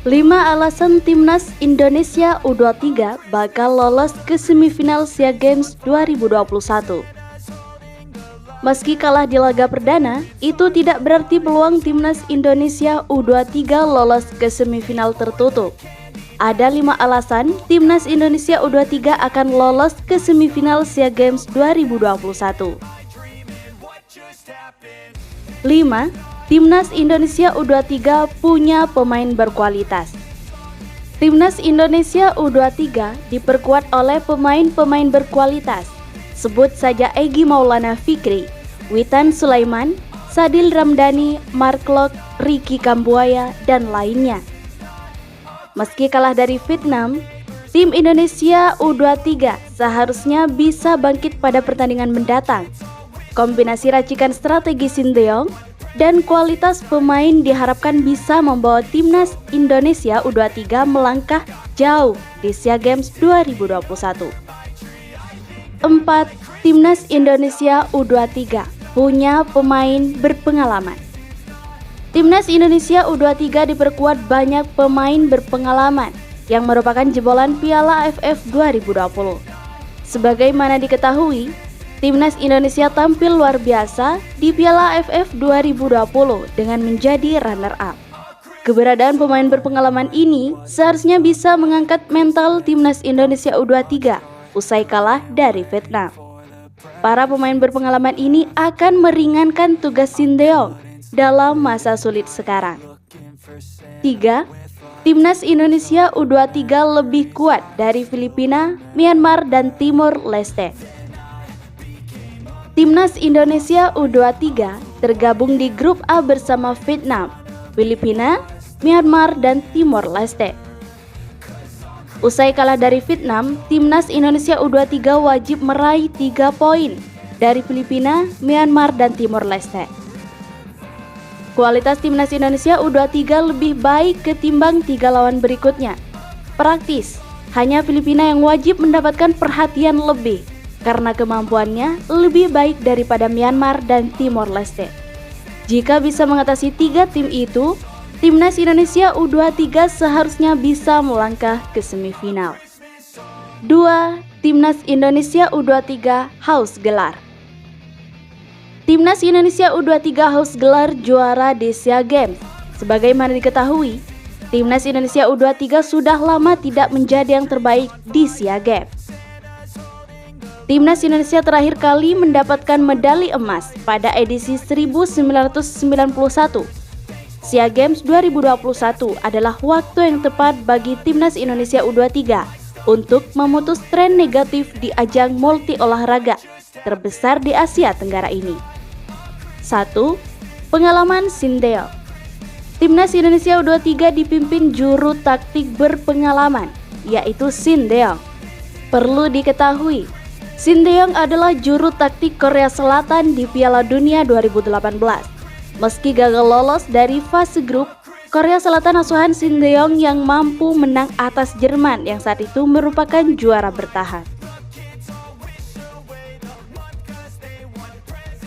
5 alasan Timnas Indonesia U23 bakal lolos ke semifinal SEA Games 2021. Meski kalah di laga perdana, itu tidak berarti peluang Timnas Indonesia U23 lolos ke semifinal tertutup. Ada 5 alasan Timnas Indonesia U23 akan lolos ke semifinal SEA Games 2021. 5. Timnas Indonesia U23 punya pemain berkualitas. Timnas Indonesia U23 diperkuat oleh pemain-pemain berkualitas. Sebut saja Egy Maulana Fikri, Witan Sulaiman, Sadil Ramdhani, Mark Locke, Ricky Kambuaya, dan lainnya. Meski kalah dari Vietnam, tim Indonesia U23 seharusnya bisa bangkit pada pertandingan mendatang. Kombinasi racikan strategi Sinteyong dan kualitas pemain diharapkan bisa membawa Timnas Indonesia U23 melangkah jauh di SEA Games 2021. 4. Timnas Indonesia U23 punya pemain berpengalaman. Timnas Indonesia U23 diperkuat banyak pemain berpengalaman yang merupakan jebolan Piala AFF 2020. Sebagaimana diketahui, Timnas Indonesia tampil luar biasa di Piala AFF 2020 dengan menjadi runner-up. Keberadaan pemain berpengalaman ini seharusnya bisa mengangkat mental Timnas Indonesia U23 usai kalah dari Vietnam. Para pemain berpengalaman ini akan meringankan tugas Sinteyong dalam masa sulit sekarang. 3. Timnas Indonesia U23 lebih kuat dari Filipina, Myanmar, dan Timor Leste. Timnas Indonesia U23 tergabung di grup A bersama Vietnam, Filipina, Myanmar, dan Timor Leste. Usai kalah dari Vietnam, Timnas Indonesia U23 wajib meraih 3 poin dari Filipina, Myanmar, dan Timor Leste. Kualitas Timnas Indonesia U23 lebih baik ketimbang 3 lawan berikutnya. Praktis, hanya Filipina yang wajib mendapatkan perhatian lebih karena kemampuannya lebih baik daripada Myanmar dan Timor Leste. Jika bisa mengatasi 3 tim itu, Timnas Indonesia U23 seharusnya bisa melangkah ke semifinal. 2. Timnas Indonesia U23 haus gelar. Timnas Indonesia U23 haus gelar juara di SEA Games. Sebagaimana diketahui, Timnas Indonesia U23 sudah lama tidak menjadi yang terbaik di SEA Games. Timnas Indonesia terakhir kali mendapatkan medali emas pada edisi 1991. SEA Games 2021 adalah waktu yang tepat bagi Timnas Indonesia U23 untuk memutus tren negatif di ajang multi olahraga terbesar di Asia Tenggara ini. 1. Pengalaman Sinteyong. Timnas Indonesia U23 dipimpin juru taktik berpengalaman, yaitu Sinteyong. Perlu diketahui, Sinteyong adalah juru taktik Korea Selatan di Piala Dunia 2018. Meski gagal lolos dari fase grup, Korea Selatan asuhan Sinteyong yang mampu menang atas Jerman yang saat itu merupakan juara bertahan.